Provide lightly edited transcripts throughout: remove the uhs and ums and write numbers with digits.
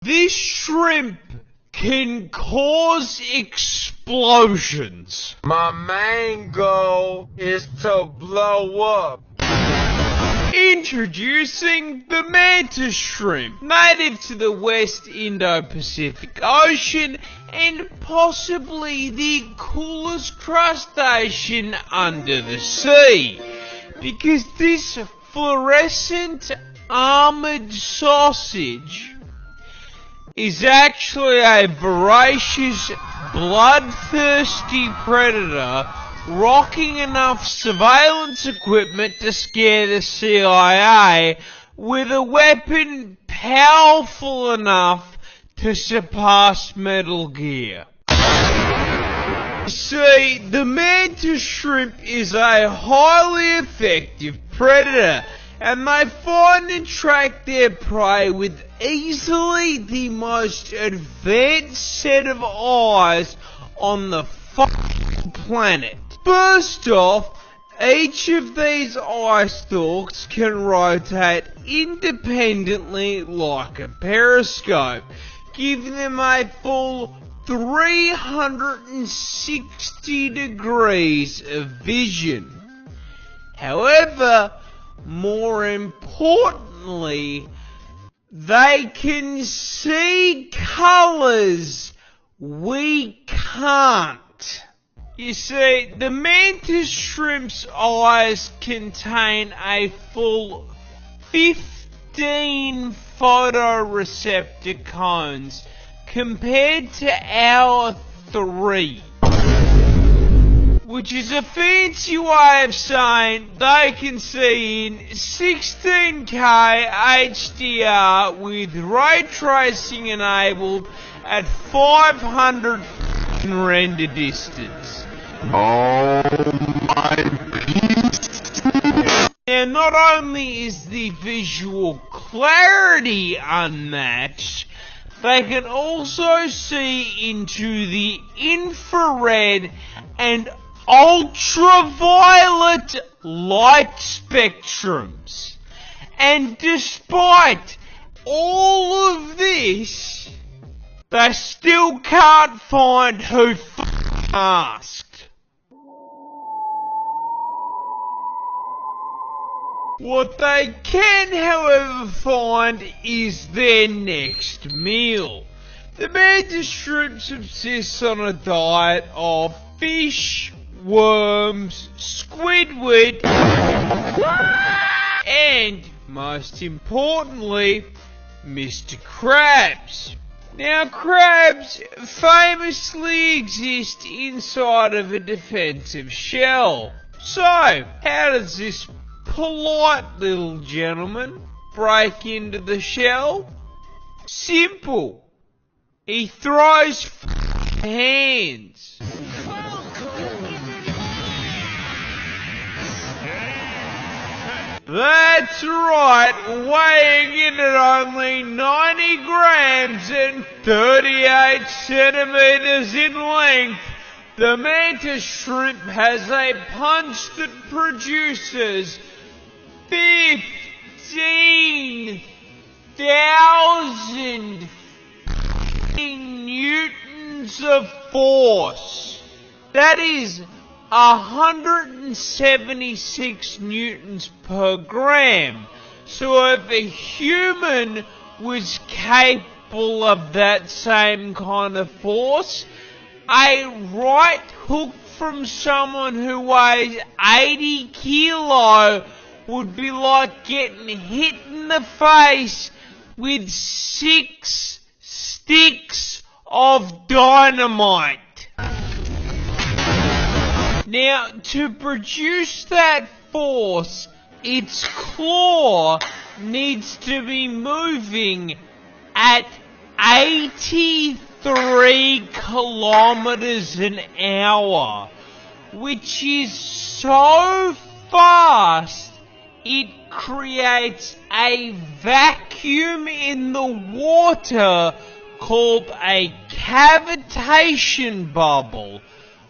This shrimp can cause explosions. My main goal is to blow up. Introducing the mantis shrimp, native to the West Indo-Pacific Ocean and possibly the coolest crustacean under the sea, because this fluorescent armored sausage is actually a voracious, bloodthirsty predator rocking enough surveillance equipment to scare the CIA with a weapon powerful enough to surpass Metal Gear. See, the mantis shrimp is a highly effective predator, and they find and track their prey with easily the most advanced set of eyes on the fucking planet. First off, each of these eye stalks can rotate independently like a periscope, giving them a full 360 degrees of vision. However, more importantly, they can see colours we can't. You see, the mantis shrimp's eyes contain a full 15 photoreceptor cones compared to our 3, which is a fancy way of saying they can see in 16K HDR with ray tracing enabled at 500 render distance. Oh my piece. Now, not only is the visual clarity unmatched, they can also see into the infrared and ultraviolet light spectrums. And despite all of this, they still can't find who asked. What they can, however, find is their next meal. The mantis shrimp subsists on a diet of fish, worms, squidward, and, most importantly, Mr. Crabs. Now, crabs famously exist inside of a defensive shell. So, how does this polite little gentleman break into the shell? Simple. He throws hands. That's right, weighing in at only 90 grams and 38 centimeters in length, the mantis shrimp has a punch that produces 15,000 newtons of force. That is 176 newtons per gram. So if a human was capable of that same kind of force, a right hook from someone who weighs 80 kilo would be like getting hit in the face with 6 sticks of dynamite. Now, to produce that force, its claw needs to be moving at 83 kilometers an hour, which is so fast it creates a vacuum in the water called a cavitation bubble,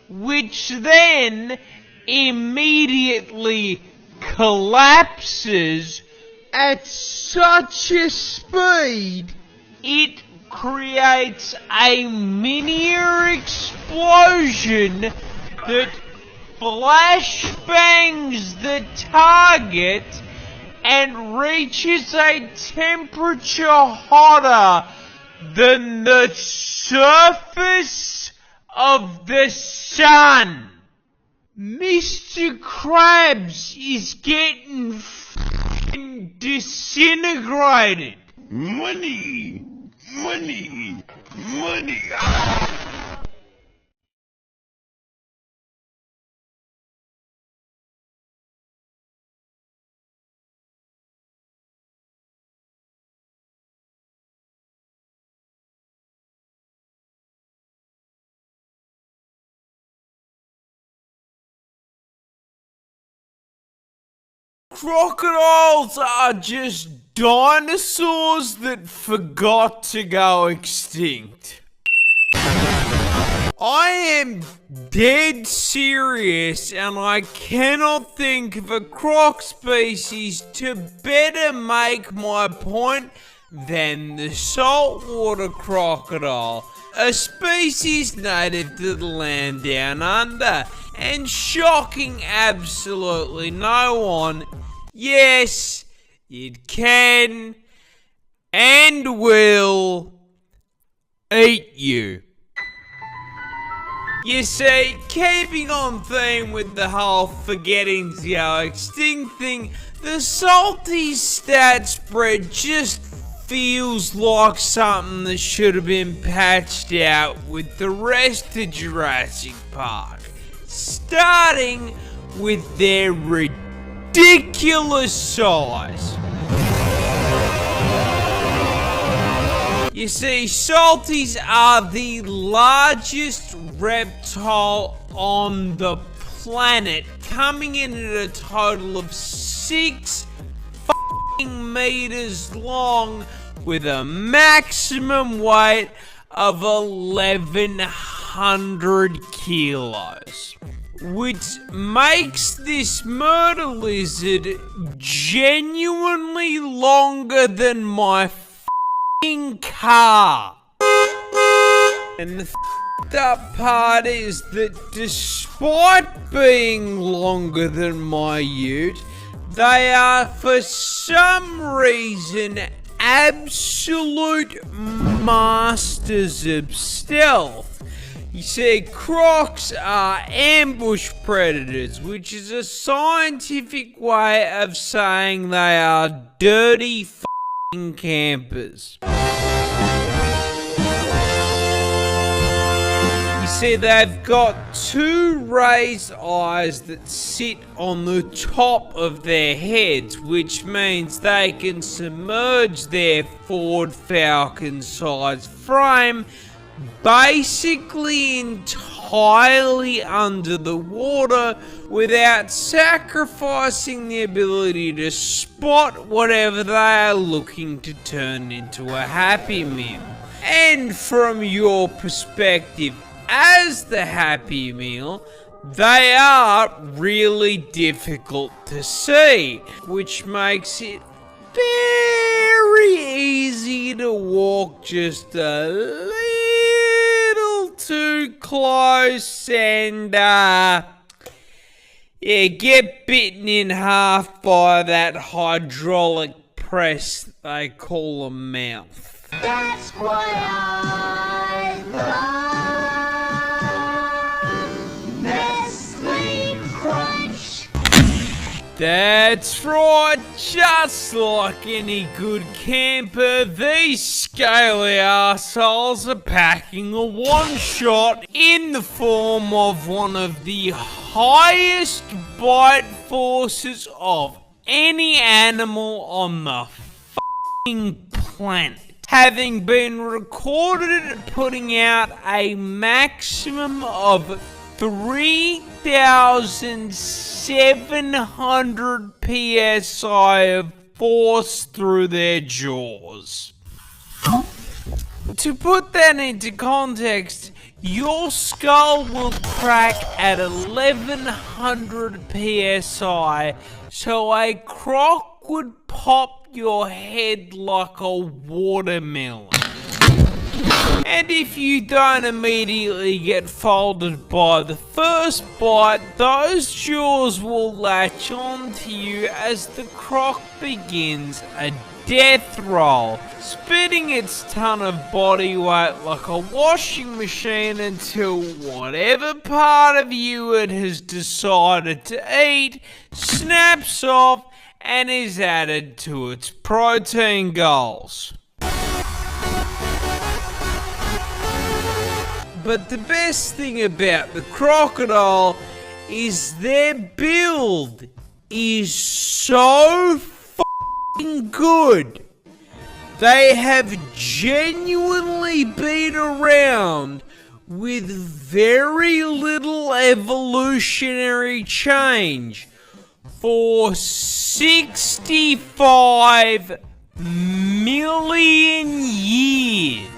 which then immediately collapses at such a speed it creates a miniature explosion that flashbangs the target and reaches a temperature hotter than the surface of the sun. Mr. Krabs is getting f***ing disintegrated. Money! Money! Money! Crocodiles are just dinosaurs that forgot to go extinct. I am dead serious, and I cannot think of a croc species to better make my point than the saltwater crocodile, a species native to the land down under, and shocking absolutely no one. Yes, it can and will eat you. You see, keeping on theme with the whole forgetting to go extinct thing, the salty stat spread just feels like something that should have been patched out with the rest of Jurassic Park. Starting with their ridiculous size. You see, salties are the largest reptile on the planet, coming in at a total of 6 meters long with a maximum weight of 1,100 kilos. Which makes this murder lizard genuinely longer than my f***ing car. And the f***ed up part is that despite being longer than my ute, they are for some reason absolute masters of stealth. You see, crocs are ambush predators, which is a scientific way of saying they are dirty f***ing campers. You see, they've got 2 raised eyes that sit on the top of their heads, which means they can submerge their Ford Falcon-sized frame basically entirely under the water without sacrificing the ability to spot whatever they are looking to turn into a Happy Meal. And from your perspective as the Happy Meal, they are really difficult to see, which makes it very easy to walk just a little too close and get bitten in half by that hydraulic press they call a mouth. That's what I love. Nestle Crunch. That's right, just like any good camper, these scaly arseholes are packing a one-shot in the form of one of the highest bite forces of any animal on the f***ing planet. Having been recorded putting out a maximum of 3,700 psi of force through their jaws. To put that into context, your skull will crack at 1,100 psi, so a croc would pop your head like a watermelon. And if you don't immediately get folded by the first bite, those jaws will latch onto you as the croc begins a death roll, spitting its ton of body weight like a washing machine until whatever part of you it has decided to eat snaps off and is added to its protein goals. But the best thing about the crocodile is their build is so f***ing good. They have genuinely been around with very little evolutionary change for 65 million years.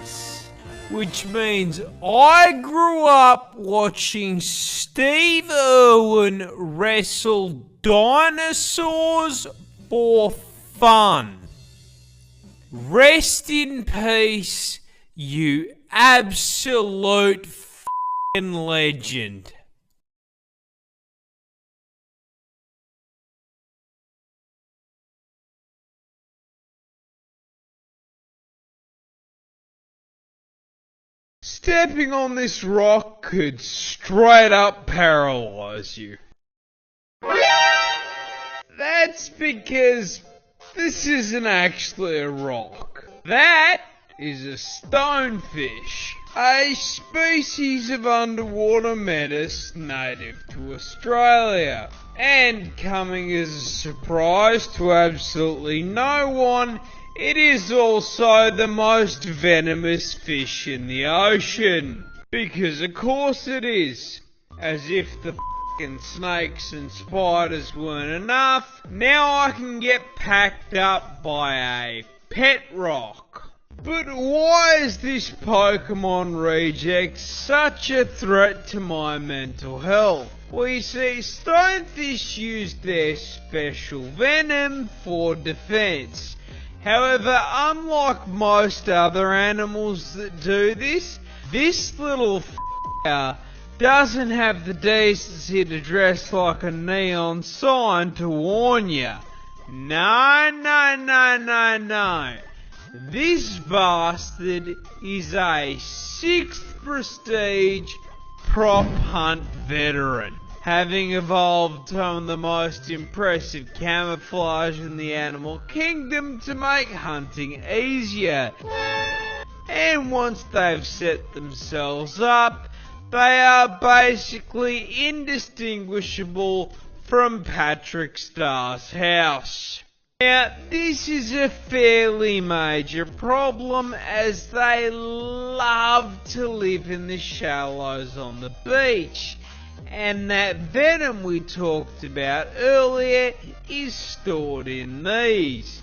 Which means I grew up watching Steve Irwin wrestle dinosaurs for fun. Rest in peace, you absolute f***ing legend. Stepping on this rock could straight up paralyze you. That's because this isn't actually a rock. That is a stonefish, a species of underwater menace native to Australia. And coming as a surprise to absolutely no one, it is also the most venomous fish in the ocean. Because of course it is. As if the f***ing snakes and spiders weren't enough, now I can get packed up by a pet rock. But why is this Pokemon reject such a threat to my mental health? Well, you see, stonefish use their special venom for defense. However, unlike most other animals that do this little f***er doesn't have the decency to dress like a neon sign to warn ya. No. This bastard is a 6th prestige prop hunt veteran, having evolved some of the most impressive camouflage in the animal kingdom to make hunting easier. And once they've set themselves up, they are basically indistinguishable from Patrick Starr's house. Now, this is a fairly major problem as they love to live in the shallows on the beach. And that venom we talked about earlier is stored in these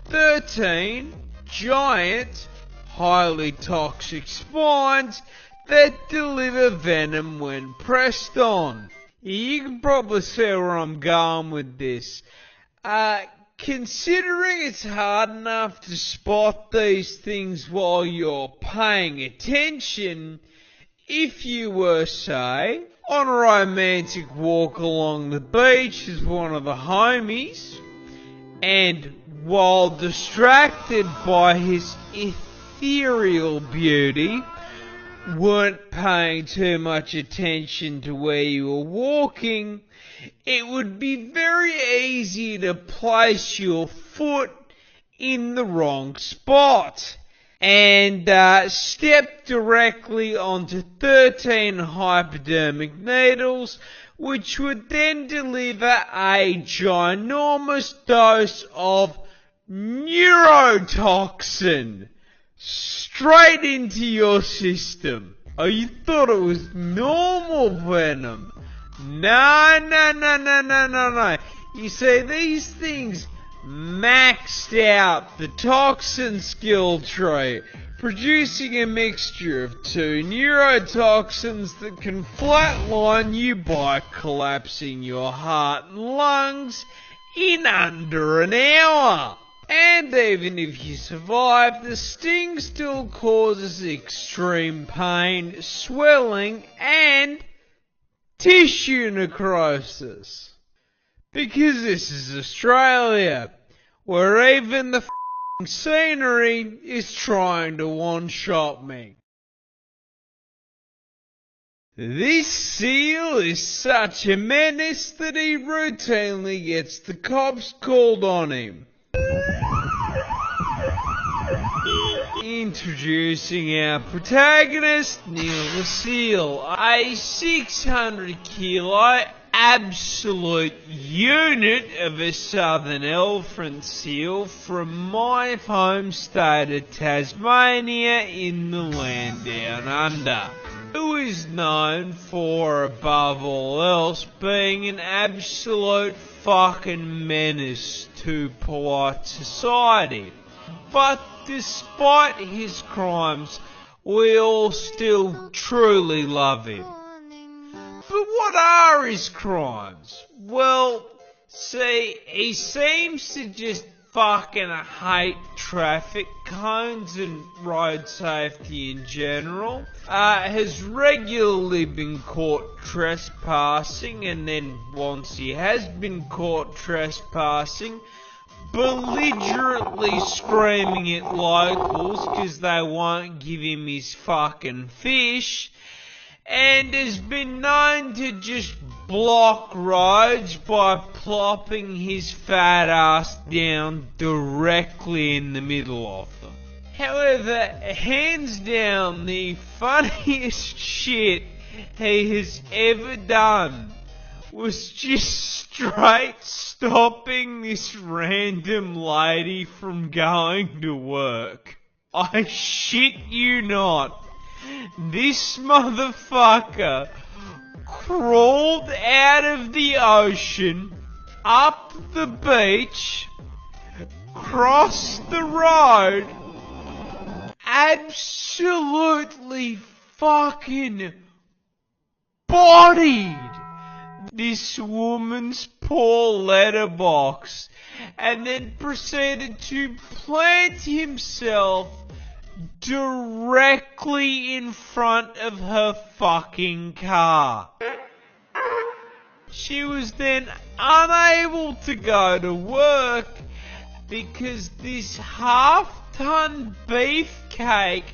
13 giant, highly toxic spines that deliver venom when pressed on. You can probably see where I'm going with this. Considering it's hard enough to spot these things while you're paying attention, if you were, say, on a romantic walk along the beach as one of the homies, and while distracted by his ethereal beauty, weren't paying too much attention to where you were walking, it would be very easy to place your foot in the wrong spot and step directly onto 13 hypodermic needles, which would then deliver a ginormous dose of neurotoxin straight into your system. Oh, you thought it was normal venom? No. You see, these things maxed out the toxin skill tree, producing a mixture of 2 neurotoxins that can flatline you by collapsing your heart and lungs in under an hour. And even if you survive, the sting still causes extreme pain, swelling, and tissue necrosis. Because this is Australia, where even the f***ing scenery is trying to one-shot me. This seal is such a menace that he routinely gets the cops called on him. Introducing our protagonist, Neil the Seal, a 600 kilo absolute unit of a southern elephant seal from my home state of Tasmania in the land down under, who is known for, above all else, being an absolute fucking menace to polite society. But despite his crimes, we all still truly love him. But what are his crimes? Well, see, he seems to just fucking hate traffic cones and road safety in general. Has regularly been caught trespassing, and then once he has been caught trespassing, belligerently screaming at locals because they won't give him his fucking fish, and has been known to just block roads by plopping his fat ass down directly in the middle of them. However, hands down, the funniest shit he has ever done was just straight stopping this random lady from going to work. I shit you not. This motherfucker crawled out of the ocean, up the beach, crossed the road, absolutely fucking bodied this woman's poor letterbox, and then proceeded to plant himself directly in front of her fucking car. She was then unable to go to work because this half-ton beefcake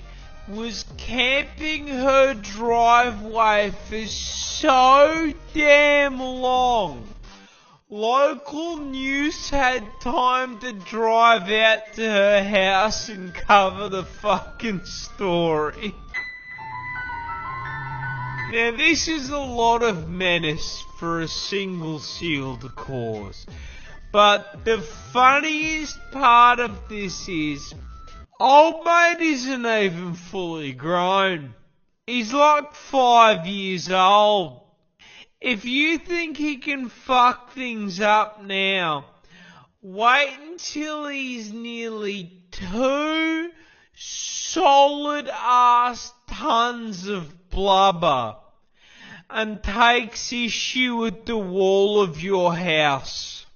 was camping her driveway for so damn long. Local news had time to drive out to her house and cover the fucking story. Now this is a lot of menace for a single seal to cause, but the funniest part of this is, old mate isn't even fully grown. He's like 5 years old. If you think he can fuck things up now, wait until he's nearly 2 solid ass tons of blubber and takes issue with the wall of your house.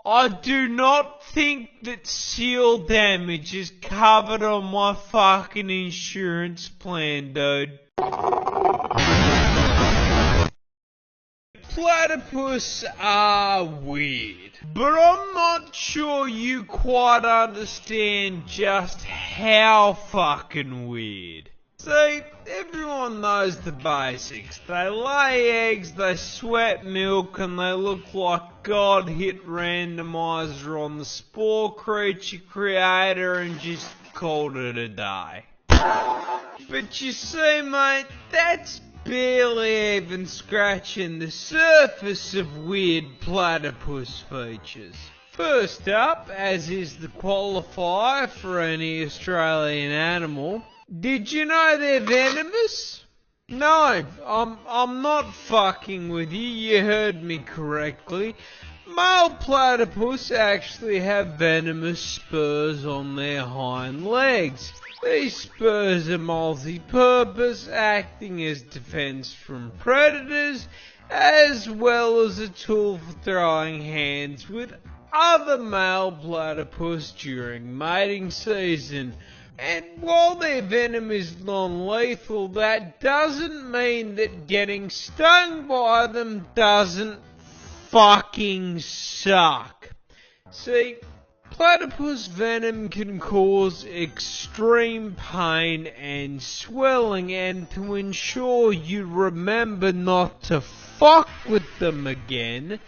I do not think that seal damage is covered on my fucking insurance plan, dude. Platypus are weird, but I'm not sure you quite understand just how fucking weird. See, everyone knows the basics. They lay eggs, they sweat milk, and they look like God hit randomizer on the spore creature creator and just called it a day. But you see, mate, that's barely even scratching the surface of weird platypus features. First up, as is the qualifier for any Australian animal, did you know they're venomous? No, I'm not fucking with you, you heard me correctly. Male platypus actually have venomous spurs on their hind legs. These spurs are multi-purpose, acting as defense from predators, as well as a tool for throwing hands with other male platypus during mating season. And while their venom is non-lethal, that doesn't mean that getting stung by them doesn't fucking suck. See, platypus venom can cause extreme pain and swelling, and to ensure you remember not to fuck with them again,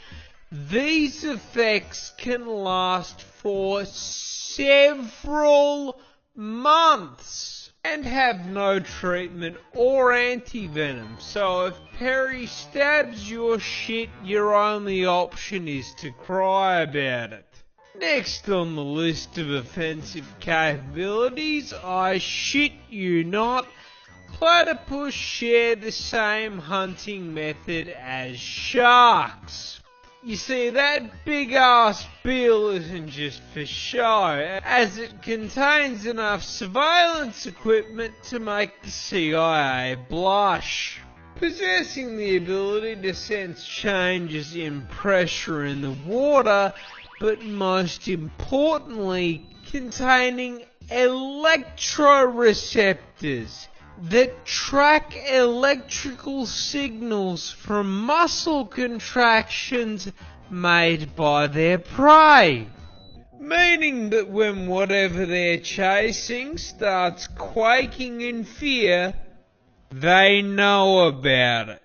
these effects can last for several months and have no treatment or anti-venom. So if Perry stabs your shit, your only option is to cry about it. Next on the list of offensive capabilities, I shit you not, platypus share the same hunting method as sharks. You see, that big ass bill isn't just for show, as it contains enough surveillance equipment to make the CIA blush. Possessing the ability to sense changes in pressure in the water, but most importantly, containing electroreceptors that track electrical signals from muscle contractions made by their prey. Meaning that when whatever they're chasing starts quaking in fear, they know about it.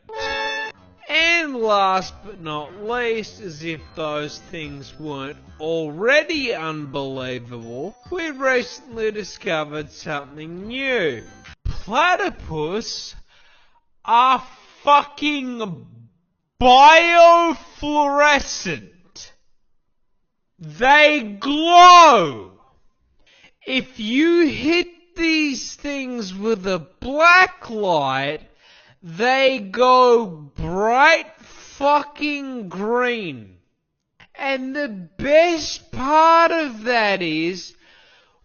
And last but not least, as if those things weren't already unbelievable, we recently discovered something new. Platypus are fucking biofluorescent. They glow. If you hit these things with a black light, they go bright fucking green. And the best part of that is,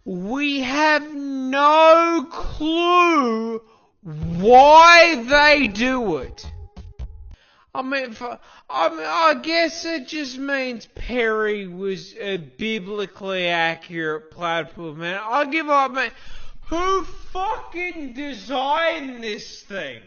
we have no clue why they do it. I guess it just means Perry was a biblically accurate platypus, man. I give up, man. Who fucking designed this thing?